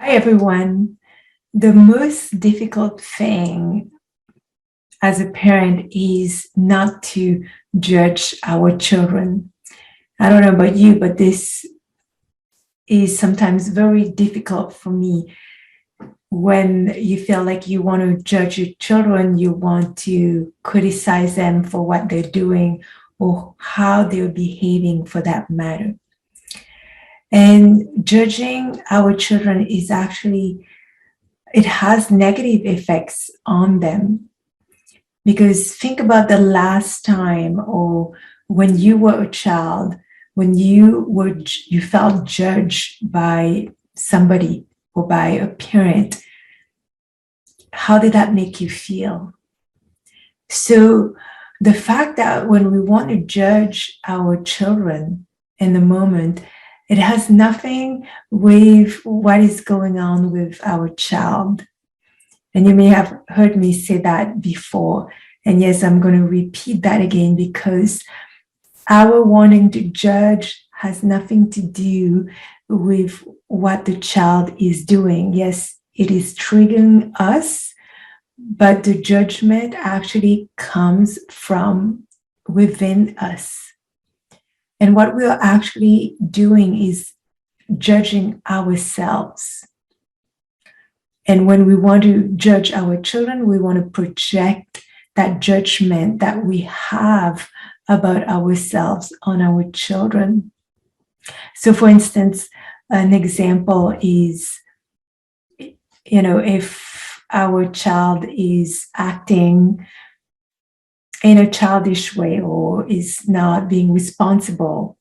Hi, everyone. The most difficult thing as a parent is not to judge our children. I don't know about you, but this is sometimes very difficult for me when you feel like you want to judge your children, you want to criticize them for what they're doing or how they're behaving for that matter. And judging our children is actually, it has negative effects on them. Because think about the last time or when you were a child, when you felt judged by somebody or by a parent, how did that make you feel? So the fact that when we want to judge our children in the moment, it has nothing with what is going on with our child. And you may have heard me say that before. And yes, I'm going to repeat that again because our wanting to judge has nothing to do with what the child is doing. Yes, it is triggering us, but the judgment actually comes from within us. And what we're actually doing is judging ourselves. And when we want to judge our children, we want to project that judgment that we have about ourselves on our children. So, for instance, an example is, if our child is acting in a childish way or is not being responsible,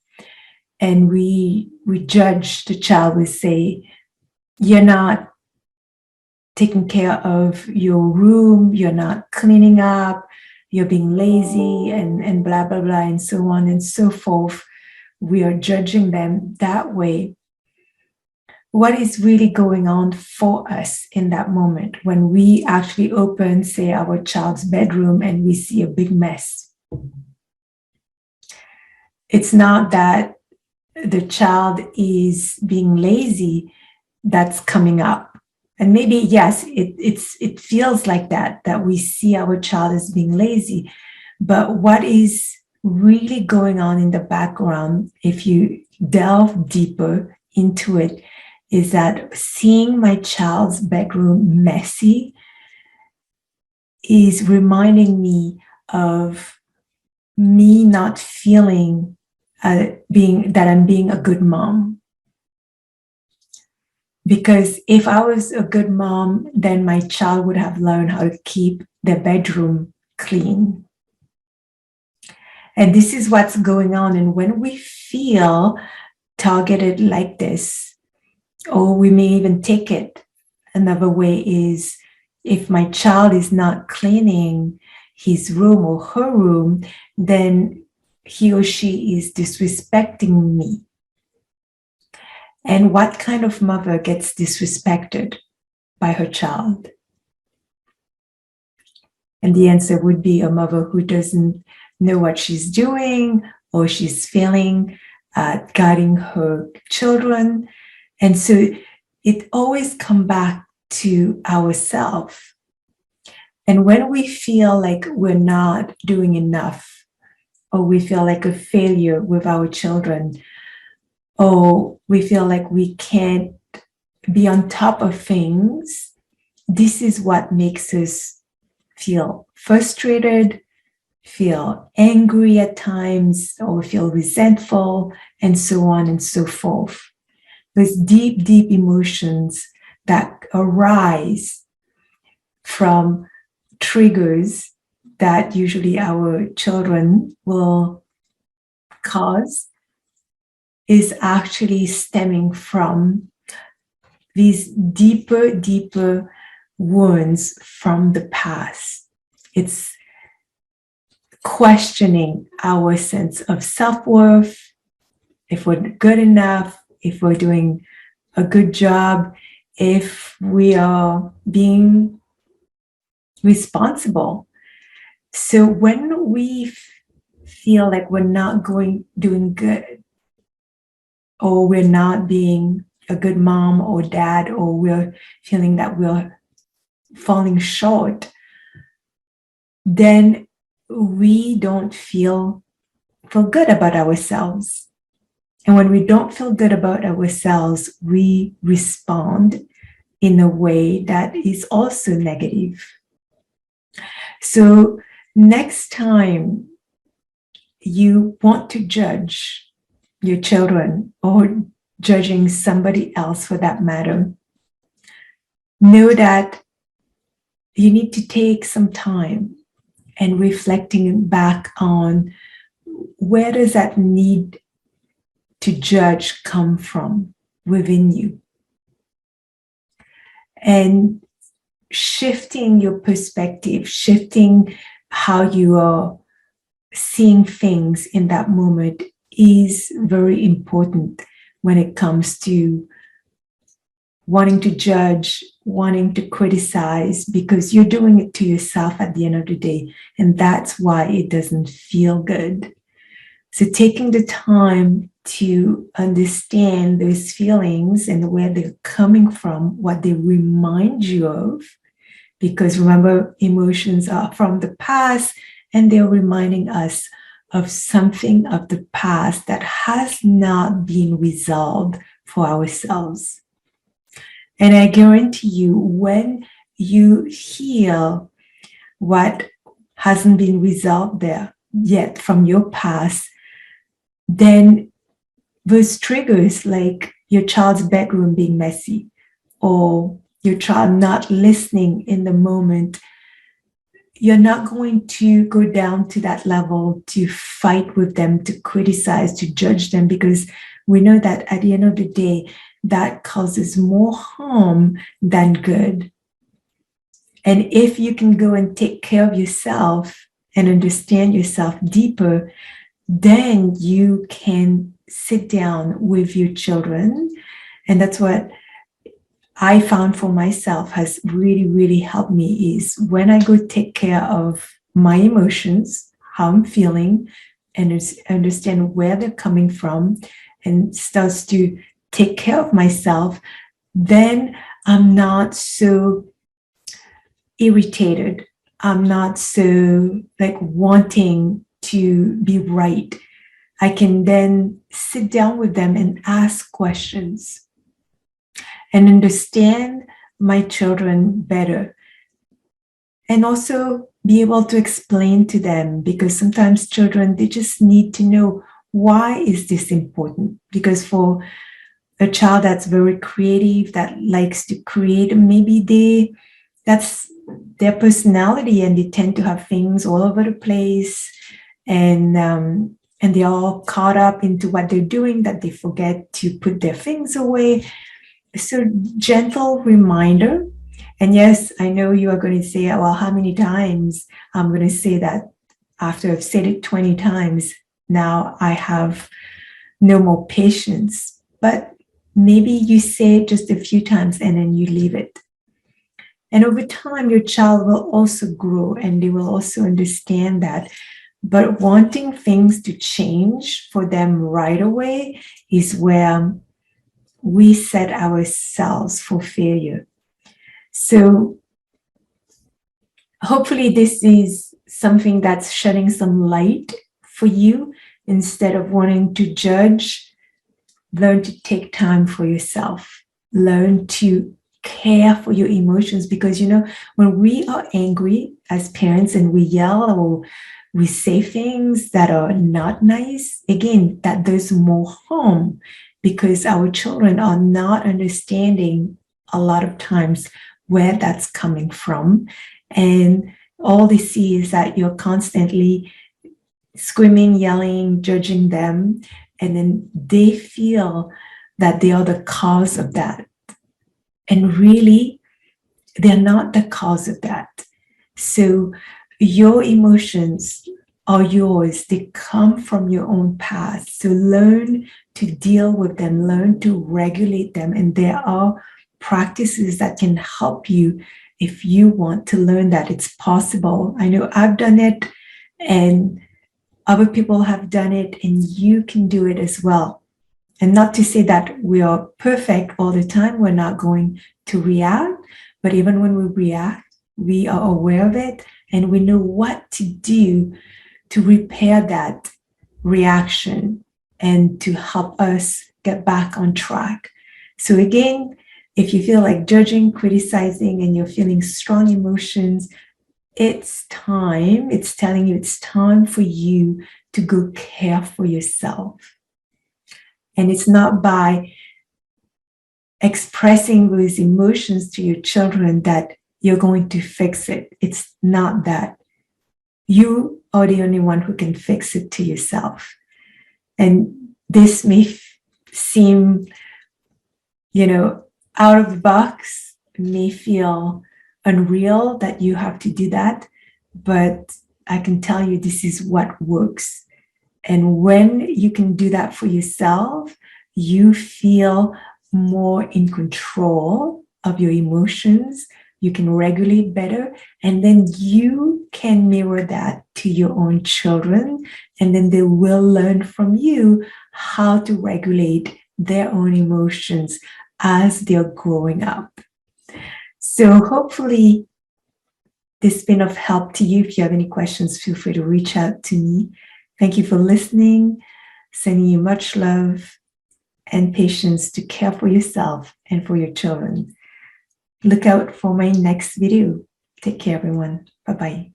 and we judge the child, we say, you're not taking care of your room, you're not cleaning up, you're being lazy, and blah, blah, blah, and so on and so forth. We are judging them that way. What is really going on for us in that moment when we actually open, say, our child's bedroom and we see a big mess? It's not that the child is being lazy that's coming up. And maybe, yes, it feels like that we see our child as being lazy. But what is really going on in the background, if you delve deeper into it, is that seeing my child's bedroom messy is reminding me of me not feeling that I'm being a good mom. Because if I was a good mom, then my child would have learned how to keep their bedroom clean. And this is what's going on. And when we feel targeted like this, or we may even take it another way, is if my child is not cleaning his room or her room, then he or she is disrespecting me. And what kind of mother gets disrespected by her child? And the answer would be a mother who doesn't know what she's doing, or she's failing at guiding her children. And so it always comes back to ourselves. And when we feel like we're not doing enough, or we feel like a failure with our children, or we feel like we can't be on top of things, this is what makes us feel frustrated, feel angry at times, or feel resentful, and so on and so forth. Those deep, deep emotions that arise from triggers that usually our children will cause is actually stemming from these deeper, deeper wounds from the past. It's questioning our sense of self-worth, if we're good enough, if we're doing a good job, if we are being responsible. So when we feel like we're not doing good, or we're not being a good mom or dad, or we're feeling that we're falling short, then we don't feel good about ourselves. And when we don't feel good about ourselves, we respond in a way that is also negative. So next time you want to judge your children or judging somebody else for that matter, know that you need to take some time and reflecting back on where does that need to judge come from within you, and shifting your perspective, shifting how you are seeing things in that moment is very important when it comes to wanting to judge, wanting to criticize, because you're doing it to yourself at the end of the day, and that's why it doesn't feel good. So taking the time to understand those feelings and where they're coming from, what they remind you of, because remember, emotions are from the past and they're reminding us of something of the past that has not been resolved for ourselves. And I guarantee you, when you heal what hasn't been resolved there yet from your past, then those triggers, like your child's bedroom being messy or your child not listening in the moment, you're not going to go down to that level to fight with them, to criticize, to judge them, because we know that at the end of the day, that causes more harm than good. And if you can go and take care of yourself and understand yourself deeper, then you can sit down with your children. And that's what I found for myself has really, really helped me, is when I go take care of my emotions, how I'm feeling, and understand where they're coming from, and starts to take care of myself, then I'm not so irritated. I'm not so wanting to be right. I can then sit down with them and ask questions and understand my children better. And also be able to explain to them, because sometimes children, they just need to know, why is this important? Because for a child that's very creative, that likes to create, maybe that's their personality, and they tend to have things all over the place, and they're all caught up into what they're doing that they forget to put their things away. So gentle reminder. And yes, I know you are going to say, well, how many times? I'm going to say that after I've said it 20 times, now I have no more patience. But maybe you say it just a few times and then you leave it. And over time, your child will also grow and they will also understand that. But wanting things to change for them right away is where we set ourselves for failure. So hopefully this is something that's shedding some light for you. Instead of wanting to judge, learn to take time for yourself. Learn to care for your emotions, because when we are angry as parents and we yell or we say things that are not nice, again, that does more harm, because our children are not understanding a lot of times where that's coming from. And all they see is that you're constantly screaming, yelling, judging them. And then they feel that they are the cause of that. And really, they're not the cause of that. So your emotions are yours. They come from your own past. So learn to deal with them, learn to regulate them. And there are practices that can help you if you want to learn that. It's possible. I know I've done it and other people have done it, and you can do it as well. And not to say that we are perfect all the time. We're not going to react, but even when we react, we are aware of it and we know what to do to repair that reaction and to help us get back on track. So again, if you feel like judging, criticizing, and you're feeling strong emotions, it's time, it's telling you it's time for you to go care for yourself. And it's not by expressing those emotions to your children that you're going to fix it. It's not that. You are the only one who can fix it to yourself. And this may seem, out of the box, may feel unreal that you have to do that, but I can tell you this is what works. And when you can do that for yourself, you feel more in control of your emotions. You can regulate better, and then you can mirror that to your own children, and then they will learn from you how to regulate their own emotions as they're growing up. So hopefully this has been of help to you. If you have any questions, feel free to reach out to me. Thank you for listening. Sending you much love and patience to care for yourself and for your children. Look out for my next video. Take care, everyone. Bye-bye.